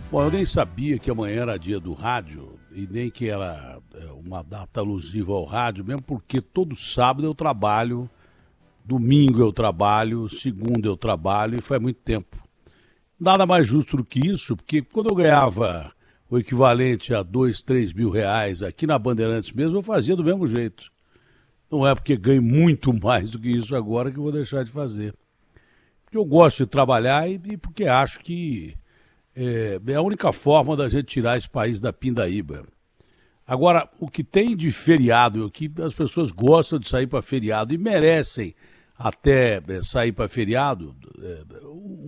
Bom, eu nem sabia que amanhã era dia do rádio e nem que era uma data alusiva ao rádio, mesmo porque todo sábado eu trabalho, domingo eu trabalho, segunda eu trabalho e faz muito tempo. Nada mais justo do que isso, porque quando eu ganhava o equivalente a 2, 3 mil reais aqui na Bandeirantes mesmo, eu fazia do mesmo jeito. Não é porque ganho muito mais do que isso agora que eu vou deixar de fazer. Porque eu gosto de trabalhar e porque acho que é a única forma da gente tirar esse país da pindaíba. Agora, o que tem de feriado, o que as pessoas gostam de sair para feriado e merecem até sair para feriado,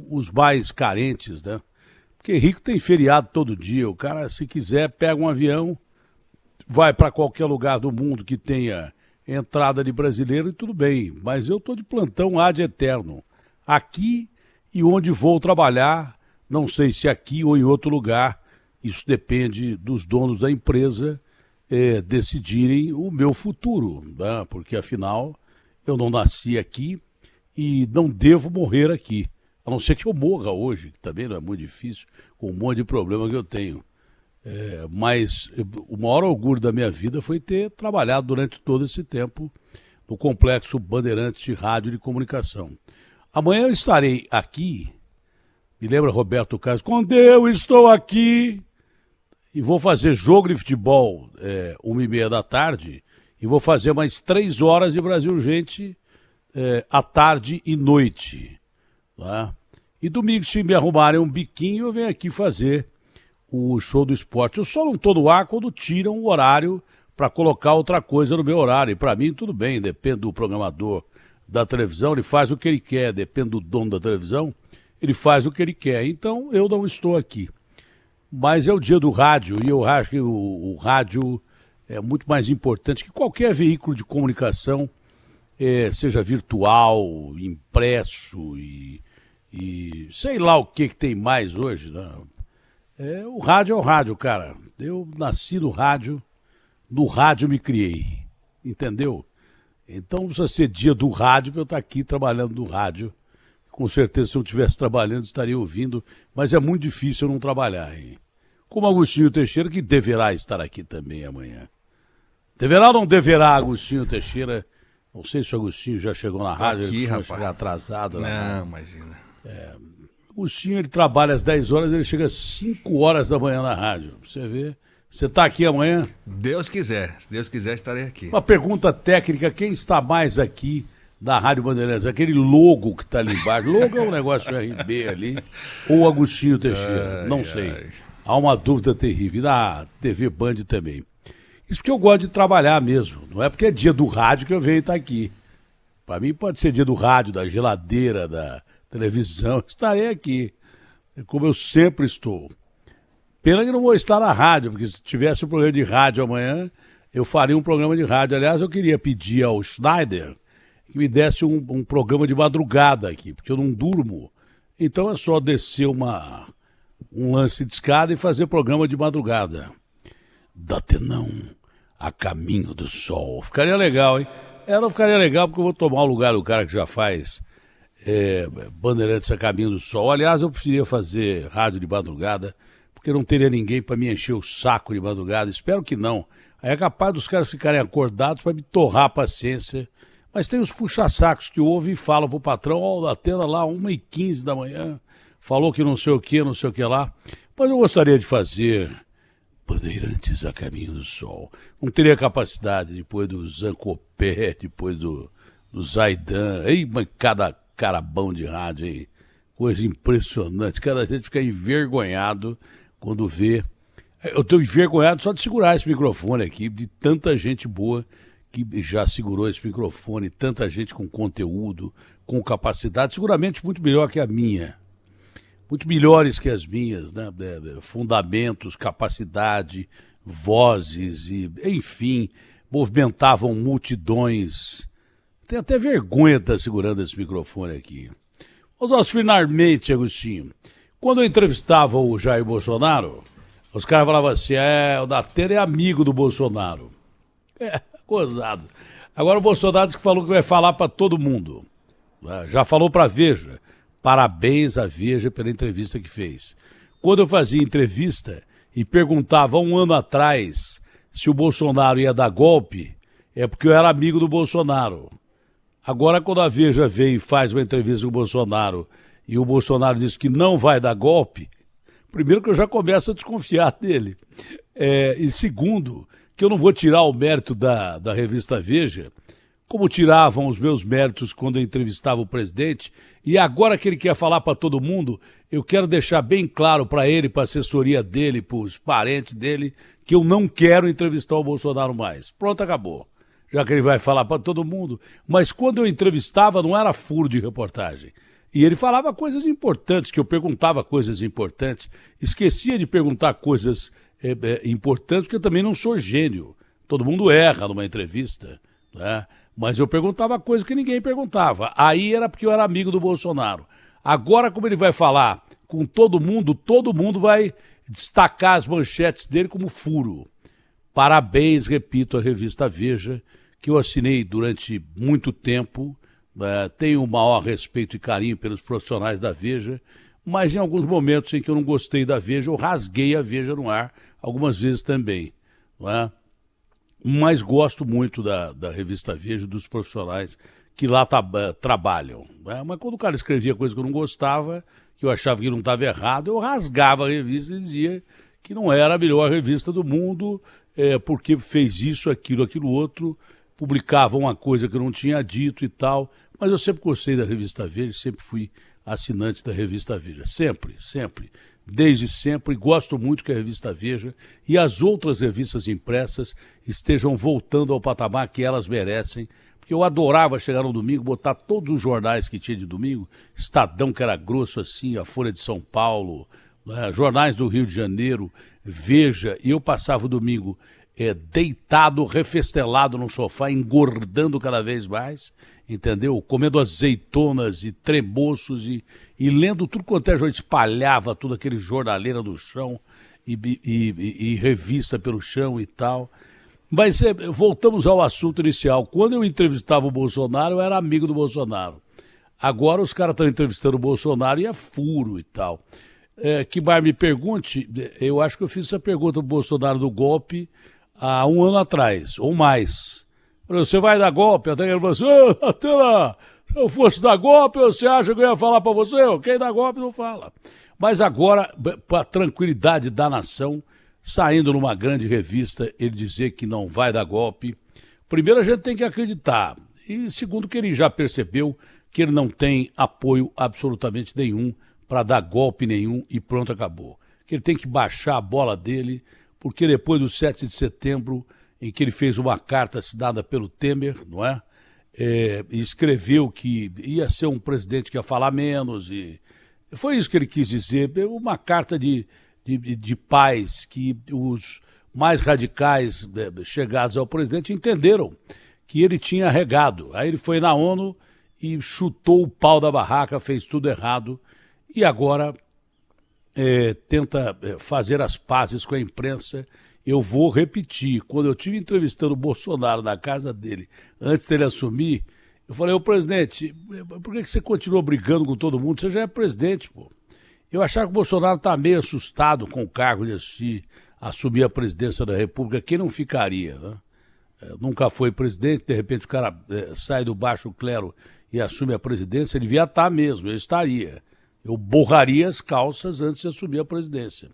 os mais carentes, né? Porque rico tem feriado todo dia. O cara, se quiser, pega um avião, vai para qualquer lugar do mundo que tenha entrada de brasileiro e tudo bem. Mas eu estou de plantão ad eterno. Aqui e onde vou trabalhar, não sei se aqui ou em outro lugar, isso depende dos donos da empresa decidirem o meu futuro, né? Porque afinal eu não nasci aqui e não devo morrer aqui, a não ser que eu morra hoje, que também não é muito difícil, com um monte de problema que eu tenho. Mas o maior orgulho da minha vida foi ter trabalhado durante todo esse tempo no Complexo Bandeirantes de Rádio e de Comunicação. Amanhã eu estarei aqui. Me lembra, Roberto Carlos, quando eu estou aqui e vou fazer jogo de futebol 1h30 da tarde e vou fazer mais 3 horas de Brasil Urgente à tarde e noite. Tá? E domingo, se me arrumarem um biquinho, eu venho aqui fazer o show do esporte. Eu só não estou no ar quando tiram o horário para colocar outra coisa no meu horário. E para mim tudo bem, depende do programador da televisão, ele faz o que ele quer, depende do dono da televisão, ele faz o que ele quer. Então eu não estou aqui. Mas é o dia do rádio e eu acho que o rádio é muito mais importante que qualquer veículo de comunicação, seja virtual, impresso e sei lá o que tem mais hoje. Né? O rádio é o rádio, cara. Eu nasci no rádio me criei, entendeu? Então precisa ser dia do rádio para eu estar aqui trabalhando no rádio. Com certeza, se eu não estivesse trabalhando, estaria ouvindo, mas é muito difícil eu não trabalhar, hein? Como Agostinho Teixeira, que deverá estar aqui também amanhã. Deverá ou não deverá, Agostinho Teixeira? Não sei se o Agostinho já chegou na rádio, aqui, ele rapaz. Chegar atrasado. Não, imagina. Agostinho, ele trabalha às 10 horas, ele chega às 5 horas da manhã na rádio. Você vê. Você está aqui amanhã? Deus quiser. Se Deus quiser, estarei aqui. Uma pergunta técnica, quem está mais aqui da Rádio Bandeirantes? Aquele logo que está ali embaixo. Logo é um negócio de RB ali, ou Agostinho Teixeira, não sei. Há uma dúvida terrível. E na TV Band também. Isso que eu gosto de trabalhar mesmo. Não é porque é dia do rádio que eu venho estar aqui. Para mim pode ser dia do rádio, da geladeira, da televisão. Estarei aqui, como eu sempre estou. Pena que não vou estar na rádio, porque se tivesse um programa de rádio amanhã, eu faria um programa de rádio. Aliás, eu queria pedir ao Schneider que me desse um programa de madrugada aqui, porque eu não durmo. Então é só descer um lance de escada e fazer programa de madrugada. Datenão, a caminho do sol. Ficaria legal, hein? Não ficaria legal porque eu vou tomar o lugar do cara que já faz Bandeirantes a caminho do sol. Aliás, eu preferia fazer rádio de madrugada, porque não teria ninguém para me encher o saco de madrugada. Espero que não. Aí é capaz dos caras ficarem acordados para me torrar a paciência. Mas tem os puxa-sacos que ouvem e falam pro patrão, ó, da tela lá, 1h15 da manhã, falou que não sei o que lá. Mas eu gostaria de fazer Bandeirantes a caminho do sol. Não teria capacidade depois do Zancopé, depois do Zaidan. Ei, mas cada cara bom de rádio aí. Coisa impressionante. Cada gente fica envergonhado quando vê. Eu estou envergonhado só de segurar esse microfone aqui, de tanta gente boa que já segurou esse microfone, tanta gente com conteúdo, com capacidade, seguramente muito melhor que a minha. Muito melhores que as minhas, né? Fundamentos, capacidade, vozes, enfim, movimentavam multidões. Tenho até vergonha de estar segurando esse microfone aqui. Mas, finalmente, Agostinho, quando eu entrevistava o Jair Bolsonaro, os caras falavam assim, o Datena é amigo do Bolsonaro. Gozado. Agora o Bolsonaro disse que falou que vai falar para todo mundo. Já falou para a Veja. Parabéns à Veja pela entrevista que fez. quando eu fazia entrevista e perguntava 1 ano atrás se o Bolsonaro ia dar golpe, é porque eu era amigo do Bolsonaro. Agora, quando a Veja vem e faz uma entrevista com o Bolsonaro e o Bolsonaro diz que não vai dar golpe, primeiro que eu já começo a desconfiar dele. E segundo, que eu não vou tirar o mérito da revista Veja, como tiravam os meus méritos quando eu entrevistava o presidente, e agora que ele quer falar para todo mundo, eu quero deixar bem claro para ele, para a assessoria dele, para os parentes dele, que eu não quero entrevistar o Bolsonaro mais. Pronto, acabou. Já que ele vai falar para todo mundo. Mas quando eu entrevistava, não era furo de reportagem. E ele falava coisas importantes, que eu perguntava coisas importantes. Esquecia de perguntar coisas importantes, porque eu também não sou gênio. Todo mundo erra numa entrevista, né? Mas eu perguntava coisas que ninguém perguntava. Aí era porque eu era amigo do Bolsonaro. Agora, como ele vai falar com todo mundo vai destacar as manchetes dele como furo. Parabéns, repito, à revista Veja, que eu assinei durante muito tempo. Tenho o maior respeito e carinho pelos profissionais da Veja, mas em alguns momentos em que eu não gostei da Veja, eu rasguei a Veja no ar, algumas vezes também. Não é? Mas gosto muito da revista Veja, dos profissionais que lá trabalham. Né? Mas quando o cara escrevia coisa que eu não gostava, que eu achava que não estava errado, eu rasgava a revista e dizia que não era a melhor revista do mundo, porque fez isso, aquilo outro, publicava uma coisa que eu não tinha dito e tal. Mas eu sempre gostei da revista Veja, sempre fui assinante da revista Veja. Sempre, sempre. Desde sempre, gosto muito que a revista Veja e as outras revistas impressas estejam voltando ao patamar que elas merecem, porque eu adorava chegar no domingo, botar todos os jornais que tinha de domingo, Estadão, que era grosso assim, a Folha de São Paulo, né, jornais do Rio de Janeiro, Veja, e eu passava o domingo deitado, refestelado no sofá, engordando cada vez mais, entendeu? Comendo azeitonas e tremoços e lendo tudo quanto é jornal, espalhava tudo aquele jornaleira no chão e revista pelo chão e tal. Mas voltamos ao assunto inicial. Quando eu entrevistava o Bolsonaro, eu era amigo do Bolsonaro. Agora os caras estão entrevistando o Bolsonaro e é furo e tal. Que Bar me pergunte, eu acho que eu fiz essa pergunta pro Bolsonaro do golpe há 1 ano atrás, ou mais. Você vai dar golpe? Até ele falou assim, até lá, se eu fosse dar golpe, você acha que eu ia falar para você? Quem dá golpe não fala. Mas agora, para a tranquilidade da nação, saindo numa grande revista, ele dizer que não vai dar golpe. Primeiro, a gente tem que acreditar. E segundo, que ele já percebeu que ele não tem apoio absolutamente nenhum para dar golpe nenhum e pronto, acabou. Que ele tem que baixar a bola dele, porque depois do 7 de setembro, em que ele fez uma carta assinada pelo Temer, não é? E escreveu que ia ser um presidente que ia falar menos, e foi isso que ele quis dizer, uma carta de paz que os mais radicais chegados ao presidente entenderam que ele tinha regado. Aí ele foi na ONU e chutou o pau da barraca, fez tudo errado, e agora tenta fazer as pazes com a imprensa. Eu vou repetir, quando eu estive entrevistando o Bolsonaro na casa dele, antes dele assumir, eu falei, ô presidente, por que você continua brigando com todo mundo? Você já é presidente, pô. Eu achava que o Bolsonaro está meio assustado com o cargo de assumir a presidência da República. Quem não ficaria, né? Nunca foi presidente, de repente o cara sai do baixo clero e assume a presidência, ele devia estar mesmo, eu estaria. Eu borraria as calças antes de assumir a presidência.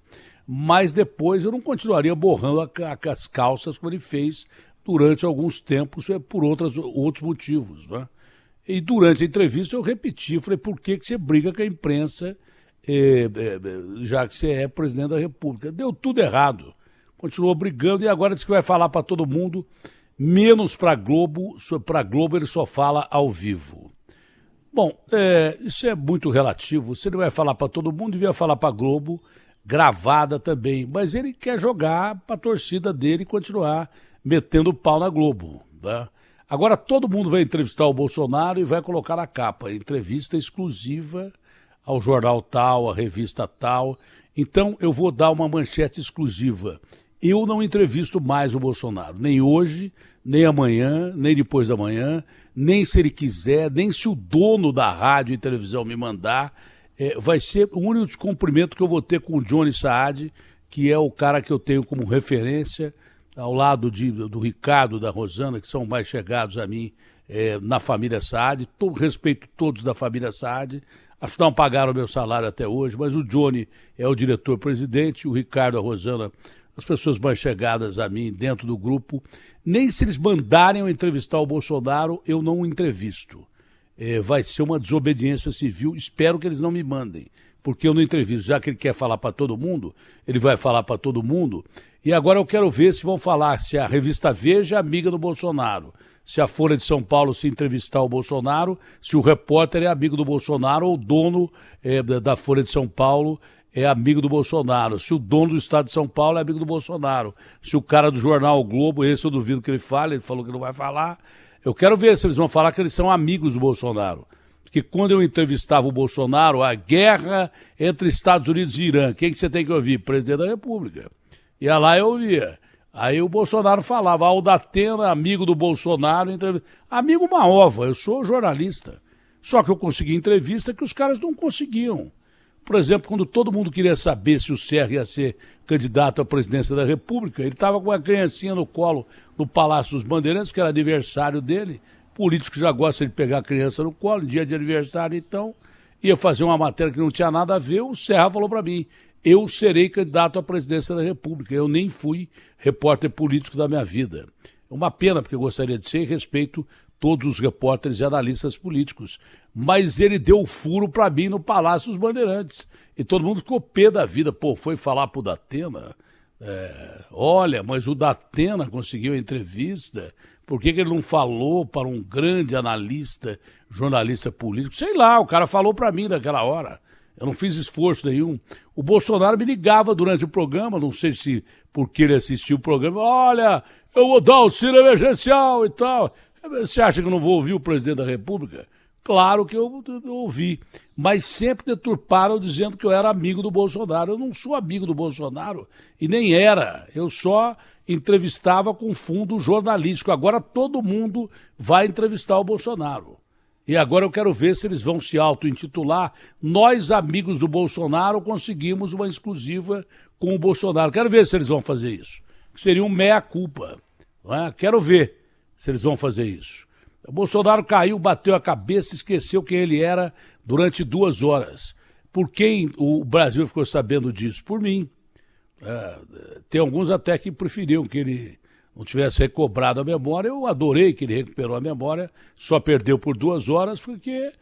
Mas depois eu não continuaria borrando as calças como ele fez durante alguns tempos, por outros motivos, né? E durante a entrevista eu repeti, falei, por que você briga com a imprensa, já que você é presidente da República? Deu tudo errado. Continuou brigando e agora diz que vai falar para todo mundo, menos para a Globo. Para a Globo ele só fala ao vivo. Bom, isso é muito relativo. Se ele vai falar para todo mundo, devia falar para a Globo, gravada também. Mas ele quer jogar para a torcida dele e continuar metendo o pau na Globo, né? Agora todo mundo vai entrevistar o Bolsonaro e vai colocar na capa, entrevista exclusiva ao jornal tal, à revista tal. Então eu vou dar uma manchete exclusiva. Eu não entrevisto mais o Bolsonaro, nem hoje, nem amanhã, nem depois da manhã, nem se ele quiser, nem se o dono da rádio e televisão me mandar. vai ser o único descumprimento que eu vou ter com o Johnny Saad, que é o cara que eu tenho como referência, ao lado do Ricardo, da Rosana, que são mais chegados a mim na família Saad. Respeito todos da família Saad. Afinal, pagaram meu salário até hoje, mas o Johnny é o diretor-presidente, o Ricardo, a Rosana, as pessoas mais chegadas a mim dentro do grupo. Nem se eles mandarem eu entrevistar o Bolsonaro, eu não o entrevisto. Vai ser uma desobediência civil, espero que eles não me mandem, porque eu não entrevisto. Já que ele quer falar para todo mundo, ele vai falar para todo mundo. E agora eu quero ver se vão falar se a revista Veja é amiga do Bolsonaro, se a Folha de São Paulo se entrevistar o Bolsonaro, se o repórter é amigo do Bolsonaro ou o dono da Folha de São Paulo é amigo do Bolsonaro, se o dono do Estado de São Paulo é amigo do Bolsonaro, se o cara do jornal o Globo, esse eu duvido que ele fale, ele falou que não vai falar. Eu quero ver se eles vão falar que eles são amigos do Bolsonaro. Porque quando eu entrevistava o Bolsonaro, a guerra entre Estados Unidos e Irã, quem que você tem que ouvir? Presidente da República. Ia lá e eu ouvia. Aí o Bolsonaro falava, o Datena, amigo do Bolsonaro, amigo uma ova, eu sou jornalista. Só que eu consegui entrevista que os caras não conseguiam. Por exemplo, quando todo mundo queria saber se o Serra ia ser candidato à presidência da República, ele estava com uma criancinha no colo no Palácio dos Bandeirantes, que era aniversário dele. Político já gosta de pegar a criança no colo, dia de aniversário, então ia fazer uma matéria que não tinha nada a ver. O Serra falou para mim, eu serei candidato à presidência da República. Eu nem fui repórter político da minha vida. É uma pena, porque eu gostaria de ser e respeito todos os repórteres e analistas políticos. Mas ele deu o furo para mim no Palácio dos Bandeirantes. E todo mundo ficou pé da vida. Pô, foi falar pro Datena? Olha, mas o Datena conseguiu a entrevista. Por que ele não falou para um grande analista, jornalista político? Sei lá, o cara falou para mim naquela hora. Eu não fiz esforço nenhum. O Bolsonaro me ligava durante o programa, não sei se porque ele assistiu o programa, olha, eu vou dar auxílio emergencial e tal. Você acha que eu não vou ouvir o presidente da República? Claro que eu ouvi, mas sempre deturparam dizendo que eu era amigo do Bolsonaro. Eu não sou amigo do Bolsonaro e nem era. Eu só entrevistava com fundo jornalístico. Agora todo mundo vai entrevistar o Bolsonaro. E agora eu quero ver se eles vão se auto-intitular. Nós, amigos do Bolsonaro, conseguimos uma exclusiva com o Bolsonaro. Quero ver se eles vão fazer isso. Seria um meia-culpa. Quero ver se eles vão fazer isso. O Bolsonaro caiu, bateu a cabeça, esqueceu quem ele era durante 2 horas. Por quem o Brasil ficou sabendo disso? Por mim. Tem alguns até que preferiam que ele não tivesse recobrado a memória. Eu adorei que ele recuperou a memória, só perdeu por 2 horas, porque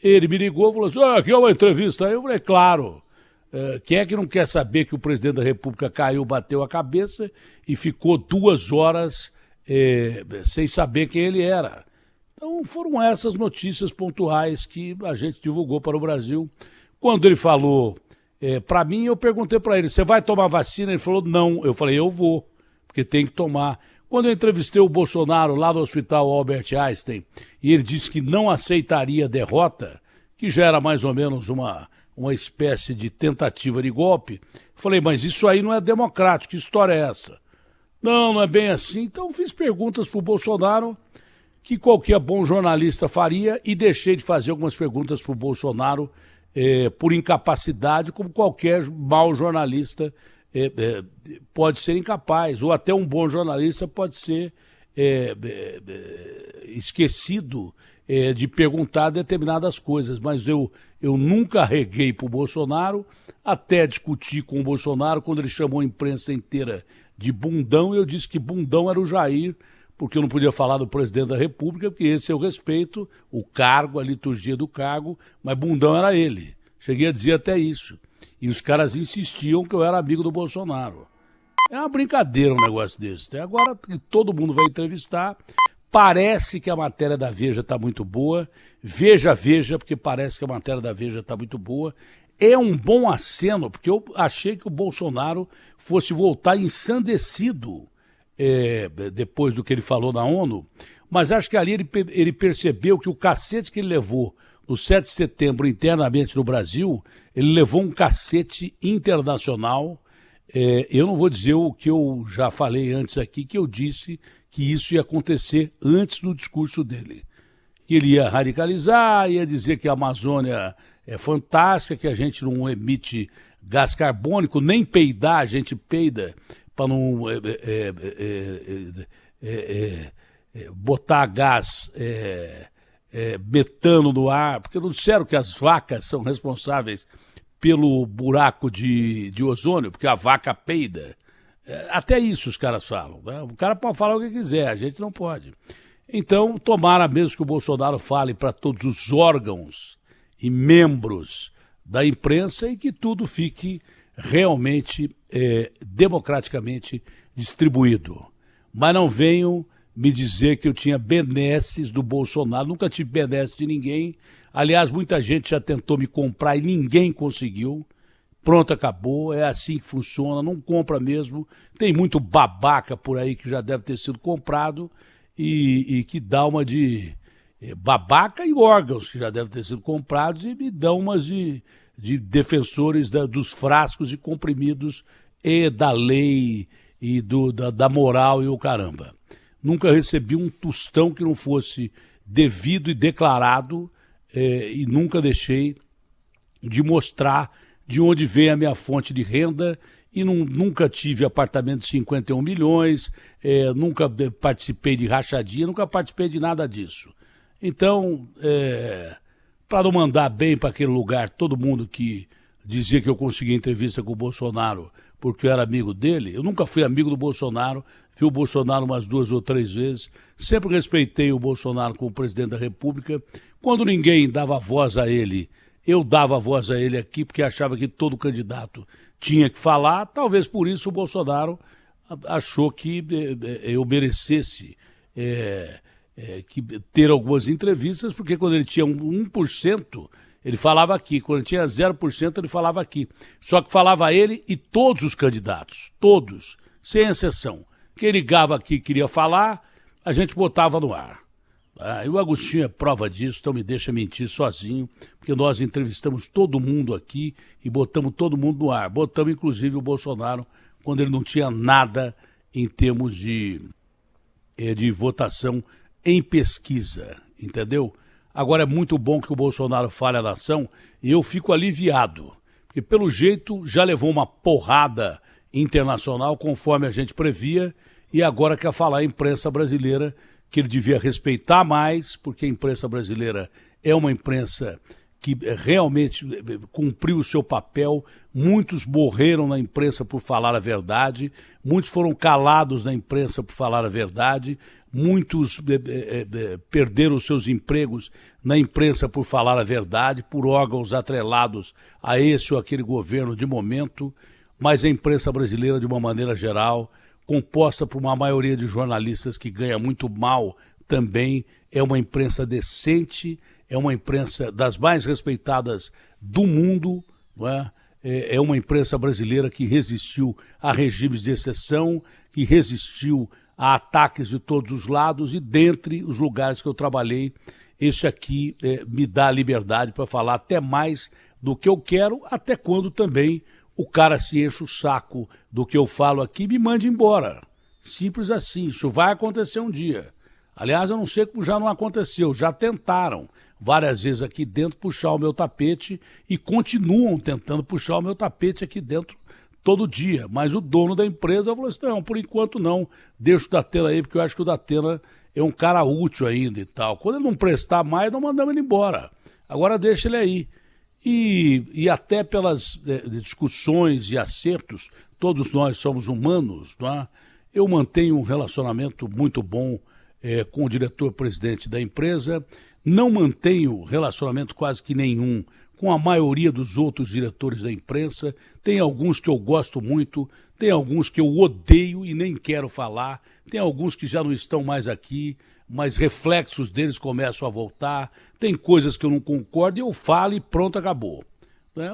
ele me ligou e falou assim, aqui é uma entrevista. Aí eu falei, claro, quem é que não quer saber que o presidente da República caiu, bateu a cabeça e ficou 2 horas sem saber quem ele era? Então foram essas notícias pontuais que a gente divulgou para o Brasil. Quando ele falou para mim, eu perguntei para ele, você vai tomar vacina? Ele falou, não. Eu falei, eu vou, porque tem que tomar. Quando eu entrevistei o Bolsonaro lá no Hospital Albert Einstein, e ele disse que não aceitaria derrota, que já era mais ou menos uma espécie de tentativa de golpe, falei, mas isso aí não é democrático, que história é essa? Não é bem assim. Então fiz perguntas para o Bolsonaro que qualquer bom jornalista faria e deixei de fazer algumas perguntas para o Bolsonaro por incapacidade, como qualquer mau jornalista pode ser incapaz, ou até um bom jornalista pode ser esquecido de perguntar determinadas coisas. Mas eu nunca reguei para o Bolsonaro, até discuti com o Bolsonaro quando ele chamou a imprensa inteira de bundão, e eu disse que bundão era o Jair, porque eu não podia falar do presidente da República, porque esse eu respeito, o cargo, a liturgia do cargo, mas bundão era ele. Cheguei a dizer até isso. E os caras insistiam que eu era amigo do Bolsonaro. É uma brincadeira um negócio desse. Agora que todo mundo vai entrevistar, parece que a matéria da Veja está muito boa. Veja, porque parece que a matéria da Veja está muito boa. É um bom aceno, porque eu achei que o Bolsonaro fosse voltar ensandecido depois do que ele falou na ONU, mas acho que ali ele percebeu que o cacete que ele levou no 7 de setembro internamente no Brasil, ele levou um cacete internacional. Eu não vou dizer o que eu já falei antes aqui, que eu disse que isso ia acontecer antes do discurso dele. Que ele ia radicalizar, ia dizer que a Amazônia é fantástica, que a gente não emite gás carbônico, nem peidar, a gente peida para não botar gás metano no ar, porque não disseram que as vacas são responsáveis pelo buraco de ozônio, porque a vaca peida. Até isso os caras falam, né? O cara pode falar o que quiser, a gente não pode. Então, tomara mesmo que o Bolsonaro fale para todos os órgãos e membros da imprensa e que tudo fique realmente democraticamente distribuído. Mas não venham me dizer que eu tinha benesses do Bolsonaro, nunca tive benesse de ninguém. Aliás, muita gente já tentou me comprar e ninguém conseguiu. Pronto, acabou, é assim que funciona, não compra mesmo. Tem muito babaca por aí que já deve ter sido comprado e que dá uma de babaca e órgãos que já devem ter sido comprados e me dão umas de defensores dos frascos e comprimidos e da lei e da moral e o caramba. Nunca recebi um tostão que não fosse devido e declarado e nunca deixei de mostrar de onde vem a minha fonte de renda e nunca tive apartamento de 51 milhões, nunca participei de rachadinha, nunca participei de nada disso. Então, para não mandar bem para aquele lugar todo mundo que dizia que eu consegui entrevista com o Bolsonaro porque eu era amigo dele, eu nunca fui amigo do Bolsonaro, vi o Bolsonaro umas 2 ou 3 vezes, sempre respeitei o Bolsonaro como presidente da República. Quando ninguém dava voz a ele, eu dava voz a ele aqui porque achava que todo candidato tinha que falar, talvez por isso o Bolsonaro achou que eu merecesse ter algumas entrevistas, porque quando ele tinha 1%, ele falava aqui, quando ele tinha 0%, ele falava aqui. Só que falava ele e todos os candidatos, todos, sem exceção. Quem ligava aqui e queria falar, a gente botava no ar. E o Agostinho é prova disso, então me deixa mentir sozinho, porque nós entrevistamos todo mundo aqui e botamos todo mundo no ar. Botamos inclusive o Bolsonaro quando ele não tinha nada em termos de votação em pesquisa, entendeu? Agora é muito bom que o Bolsonaro fale à nação e eu fico aliviado, porque pelo jeito já levou uma porrada internacional conforme a gente previa e agora quer falar à imprensa brasileira que ele devia respeitar mais, porque a imprensa brasileira é uma imprensa que realmente cumpriu o seu papel. Muitos morreram na imprensa por falar a verdade, muitos foram calados na imprensa por falar a verdade, muitos perderam os seus empregos na imprensa por falar a verdade, por órgãos atrelados a esse ou aquele governo de momento, mas a imprensa brasileira, de uma maneira geral, composta por uma maioria de jornalistas que ganha muito mal também, é uma imprensa decente, é uma imprensa das mais respeitadas do mundo, não é? É uma imprensa brasileira que resistiu a regimes de exceção, que resistiu a ataques de todos os lados e dentre os lugares que eu trabalhei, esse aqui me dá liberdade para falar até mais do que eu quero, até quando também o cara se enche o saco do que eu falo aqui e me mande embora. Simples assim, isso vai acontecer um dia. Aliás, eu não sei como já não aconteceu, já tentaram várias vezes aqui dentro puxar o meu tapete e continuam tentando puxar o meu tapete aqui dentro todo dia. Mas o dono da empresa falou assim, não, por enquanto não, deixa o Datena aí, porque eu acho que o Datena é um cara útil ainda e tal. Quando ele não prestar mais, não mandamos ele embora. Agora deixa ele aí. E até pelas discussões e acertos, todos nós somos humanos, não é? Eu mantenho um relacionamento muito bom com o diretor-presidente da empresa, não mantenho relacionamento quase que nenhum com a maioria dos outros diretores da imprensa, tem alguns que eu gosto muito, tem alguns que eu odeio e nem quero falar, tem alguns que já não estão mais aqui, mas reflexos deles começam a voltar, tem coisas que eu não concordo e eu falo e pronto, acabou.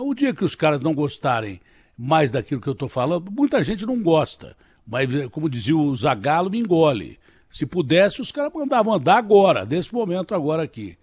O dia que os caras não gostarem mais daquilo que eu estou falando, muita gente não gosta, mas como dizia o Zagallo, me engole. Se pudesse, os caras mandavam andar agora, nesse momento agora aqui.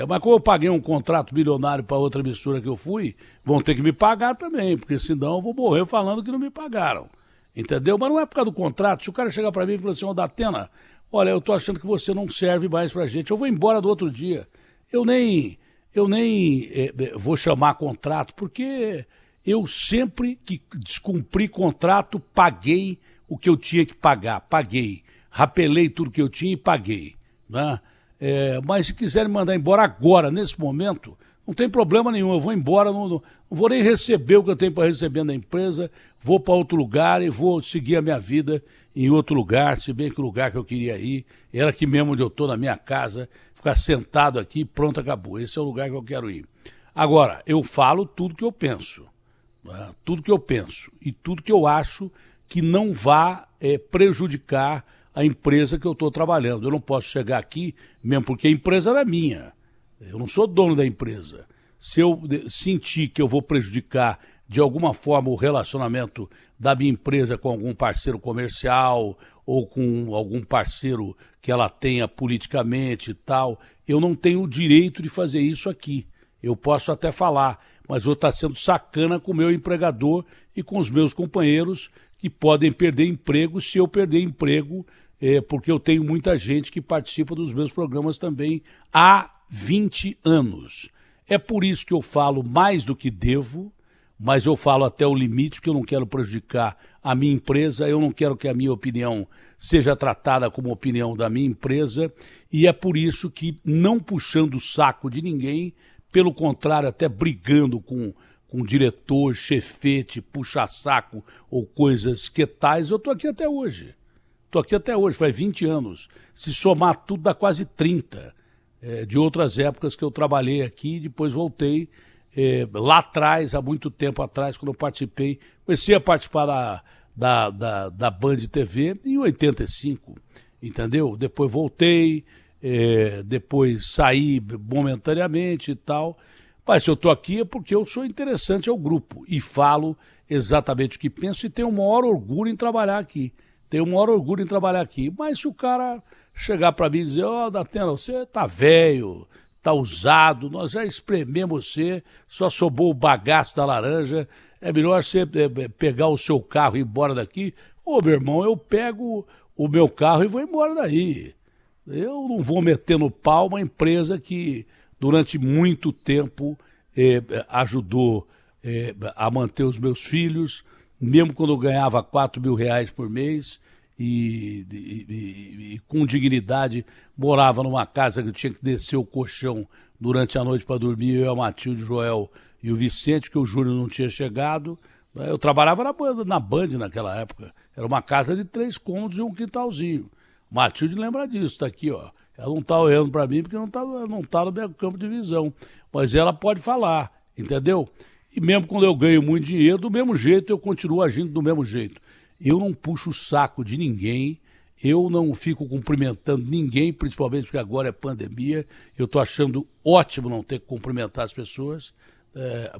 Mas como eu paguei um contrato bilionário para outra emissora que eu fui, vão ter que me pagar também, porque senão eu vou morrer falando que não me pagaram. Entendeu? Mas não é por causa do contrato. Se o cara chegar para mim e falar assim, ô Datena, olha, eu tô achando que você não serve mais pra gente, eu vou embora do outro dia. Eu nem eu nem vou chamar contrato, porque eu sempre que descumpri contrato, paguei o que eu tinha que pagar, paguei. Rapelei tudo que eu tinha e paguei, né? Mas se quiserem mandar embora agora, nesse momento, não tem problema nenhum, eu vou embora, não vou nem receber o que eu tenho para receber na empresa, vou para outro lugar e vou seguir a minha vida em outro lugar, se bem que o lugar que eu queria ir era aqui mesmo onde eu estou, na minha casa, ficar sentado aqui, pronto, acabou. Esse é o lugar que eu quero ir. Agora, eu falo tudo que eu penso, né? Tudo que eu penso e tudo que eu acho que não vá prejudicar a empresa que eu estou trabalhando. Eu não posso chegar aqui, mesmo porque a empresa era minha. Eu não sou dono da empresa. Se eu sentir que eu vou prejudicar de alguma forma o relacionamento da minha empresa com algum parceiro comercial ou com algum parceiro que ela tenha politicamente e tal, eu não tenho o direito de fazer isso aqui. Eu posso até falar, mas vou estar sendo sacana com o meu empregador e com os meus companheiros que podem perder emprego se eu perder emprego, porque eu tenho muita gente que participa dos meus programas também há 20 anos. É por isso que eu falo mais do que devo, mas eu falo até o limite, porque eu não quero prejudicar a minha empresa, eu não quero que a minha opinião seja tratada como opinião da minha empresa, e é por isso que, não puxando o saco de ninguém, pelo contrário, até brigando com diretor, chefete, puxa-saco ou coisas que tais, eu estou aqui até hoje. Estou aqui até hoje, faz 20 anos. Se somar tudo, dá quase 30. De outras épocas que eu trabalhei aqui e depois voltei lá atrás, há muito tempo atrás, quando eu participei. Comecei a participar da Band TV em 85, entendeu? Depois voltei, depois saí momentaneamente e tal. Mas se eu estou aqui é porque eu sou interessante ao grupo e falo exatamente o que penso e tenho o maior orgulho em trabalhar aqui. Tenho o maior orgulho em trabalhar aqui. Mas se o cara chegar para mim e dizer, Datena, você tá velho, tá usado, nós já esprememos você, só sobrou o bagaço da laranja, é melhor você pegar o seu carro e ir embora daqui. Meu irmão, eu pego o meu carro e vou embora daí. Eu não vou meter no pau uma empresa que durante muito tempo ajudou a manter os meus filhos, mesmo quando eu ganhava R$ 4.000 por mês e com dignidade morava numa casa que eu tinha que descer o colchão durante a noite para dormir, eu, a Matilde, o Joel e o Vicente, que o Júnior não tinha chegado. Eu trabalhava na Band naquela época, era uma casa de 3 cômodos e um quintalzinho. Matilde lembra disso, está aqui, ó. Ela não está olhando para mim porque não tá no meu campo de visão. Mas ela pode falar, entendeu? E mesmo quando eu ganho muito dinheiro, do mesmo jeito, eu continuo agindo do mesmo jeito. Eu não puxo o saco de ninguém, eu não fico cumprimentando ninguém, principalmente porque agora é pandemia. Eu estou achando ótimo não ter que cumprimentar as pessoas.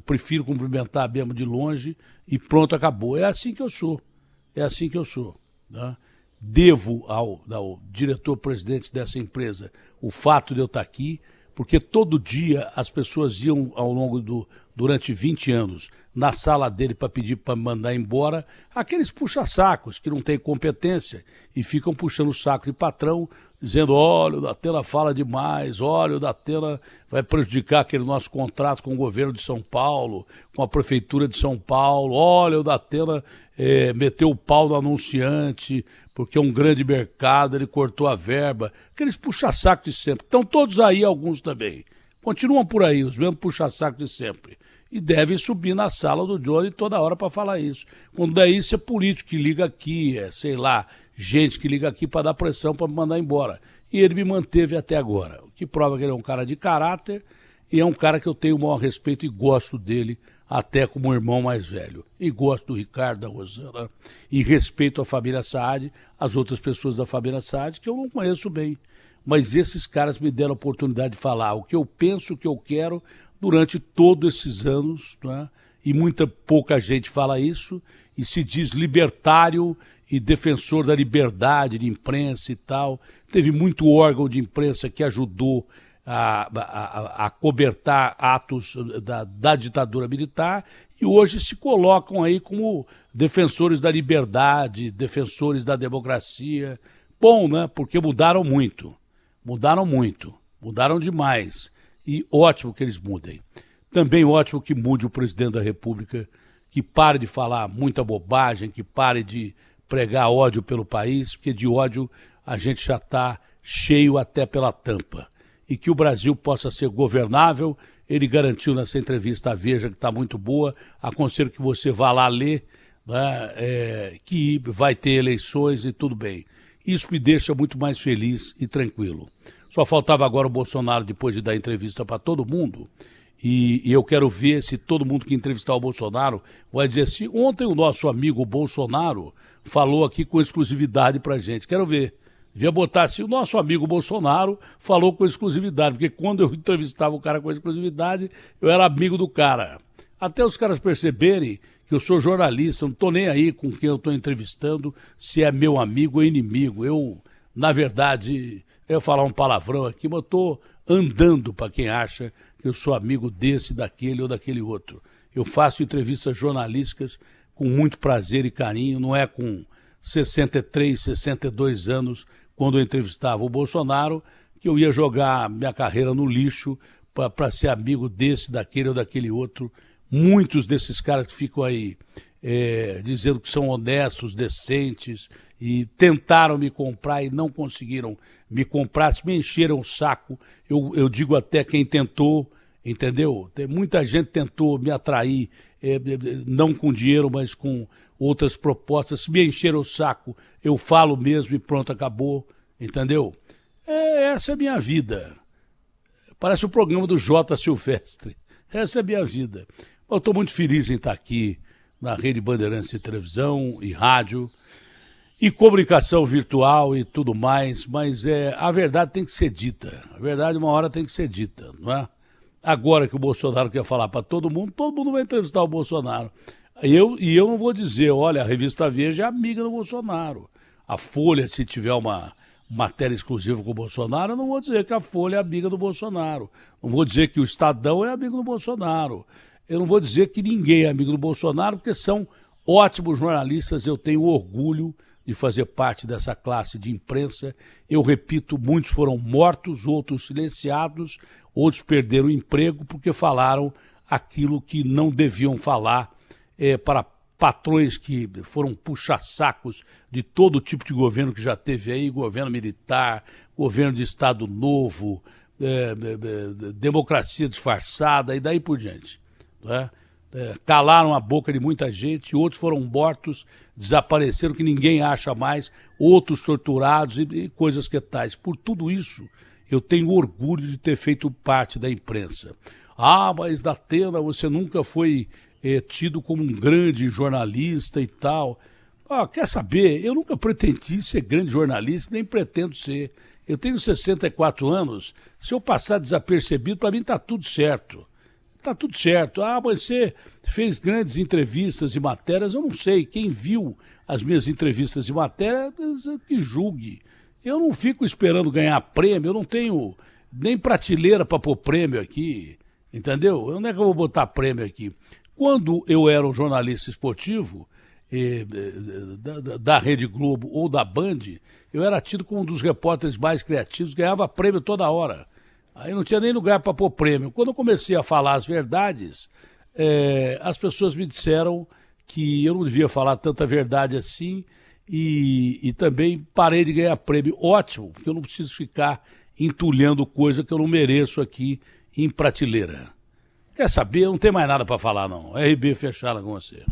Prefiro cumprimentar mesmo de longe e pronto, acabou. É assim que eu sou. É assim que eu sou, né? Devo ao diretor-presidente dessa empresa o fato de eu estar aqui, porque todo dia as pessoas iam durante 20 anos na sala dele para pedir para mandar embora, aqueles puxa-sacos que não têm competência e ficam puxando o saco de patrão, dizendo, olha, o Datena fala demais, olha, o Datena vai prejudicar aquele nosso contrato com o governo de São Paulo, com a prefeitura de São Paulo, olha, o Datena meteu o pau no anunciante, porque é um grande mercado, ele cortou a verba, aqueles puxa-sacos de sempre. Estão todos aí, alguns também. Continuam por aí, os mesmos puxa-sacos de sempre. E devem subir na sala do Johnny toda hora para falar isso. Quando é isso, é político que liga aqui, sei lá, gente que liga aqui para dar pressão para me mandar embora. E ele me manteve até agora, o que prova que ele é um cara de caráter e é um cara que eu tenho o maior respeito e gosto dele, até como irmão mais velho. E gosto do Ricardo, da Rosana, e respeito a família Saad, as outras pessoas da família Saad, que eu não conheço bem. Mas esses caras me deram a oportunidade de falar o que eu penso, o que eu quero, durante todos esses anos, né? E pouca gente fala isso, e se diz libertário e defensor da liberdade de imprensa e tal. Teve muito órgão de imprensa que ajudou a cobertar atos da ditadura militar e hoje se colocam aí como defensores da liberdade, defensores da democracia. Bom, né? Porque mudaram muito, mudaram demais. e ótimo que eles mudem. Também ótimo que mude o presidente da República, que pare de falar muita bobagem, que pare de pregar ódio pelo país, porque de ódio a gente já está cheio até pela tampa. E que o Brasil possa ser governável. Ele garantiu nessa entrevista à Veja, que está muito boa, aconselho que você vá lá ler, né, que vai ter eleições e tudo bem. Isso me deixa muito mais feliz e tranquilo. Só faltava agora o Bolsonaro, depois de dar entrevista para todo mundo, e eu quero ver se todo mundo que entrevistar o Bolsonaro vai dizer assim, ontem o nosso amigo Bolsonaro falou aqui com exclusividade para a gente, quero ver. Devia botar assim, o nosso amigo Bolsonaro falou com exclusividade, porque quando eu entrevistava o cara com exclusividade, eu era amigo do cara. Até os caras perceberem que eu sou jornalista, não estou nem aí com quem eu estou entrevistando, se é meu amigo ou inimigo. Eu, na verdade, eu ia falar um palavrão aqui, mas eu estou andando para quem acha que eu sou amigo desse, daquele ou daquele outro. Eu faço entrevistas jornalísticas com muito prazer e carinho, não é com 63, 62 anos, quando eu entrevistava o Bolsonaro, que eu ia jogar minha carreira no lixo para ser amigo desse, daquele ou daquele outro. Muitos desses caras que ficam aí dizendo que são honestos, decentes, e tentaram me comprar e não conseguiram me comprar, se me encheram o saco, eu digo até quem tentou, entendeu? Muita gente tentou me atrair, não com dinheiro, mas com outras propostas. Se me encheram o saco, eu falo mesmo e pronto, acabou, entendeu? Essa é a minha vida. Parece o programa do Jota Silvestre. Essa é a minha vida. Eu estou muito feliz em estar aqui na Rede Bandeirantes de televisão e rádio e comunicação virtual e tudo mais, mas a verdade tem que ser dita. A verdade uma hora tem que ser dita, não é? Agora que o Bolsonaro quer falar para todo mundo vai entrevistar o Bolsonaro. E eu não vou dizer, olha, a revista Veja é amiga do Bolsonaro. A Folha, se tiver uma matéria exclusiva com o Bolsonaro, eu não vou dizer que a Folha é amiga do Bolsonaro. Não vou dizer que o Estadão é amigo do Bolsonaro. Eu não vou dizer que ninguém é amigo do Bolsonaro, porque são ótimos jornalistas, eu tenho orgulho de fazer parte dessa classe de imprensa. Eu repito, muitos foram mortos, outros silenciados, outros perderam o emprego porque falaram aquilo que não deviam falar para patrões que foram puxa-sacos de todo tipo de governo que já teve aí, governo militar, governo de Estado Novo, democracia disfarçada e daí por diante. Né? Calaram a boca de muita gente, outros foram mortos, desapareceram, que ninguém acha mais, outros torturados e coisas que tais. Por tudo isso, eu tenho orgulho de ter feito parte da imprensa. Ah, mas Datena, você nunca foi tido como um grande jornalista e tal. Ah, quer saber? Eu nunca pretendi ser grande jornalista, nem pretendo ser. Eu tenho 64 anos, se eu passar desapercebido, para mim está tudo certo. Está tudo certo. Ah, mas você fez grandes entrevistas e matérias, eu não sei. Quem viu as minhas entrevistas e matérias, que julgue. Eu não fico esperando ganhar prêmio, eu não tenho nem prateleira para pôr prêmio aqui, entendeu? Onde é que eu vou botar prêmio aqui? Quando eu era um jornalista esportivo, da Rede Globo ou da Band, eu era tido como um dos repórteres mais criativos, ganhava prêmio toda hora. Aí não tinha nem lugar para pôr prêmio. Quando eu comecei a falar as verdades, as pessoas me disseram que eu não devia falar tanta verdade assim e também parei de ganhar prêmio. Ótimo, porque eu não preciso ficar entulhando coisa que eu não mereço aqui em prateleira. Quer saber? Não tem mais nada para falar, não. RB fechada com você.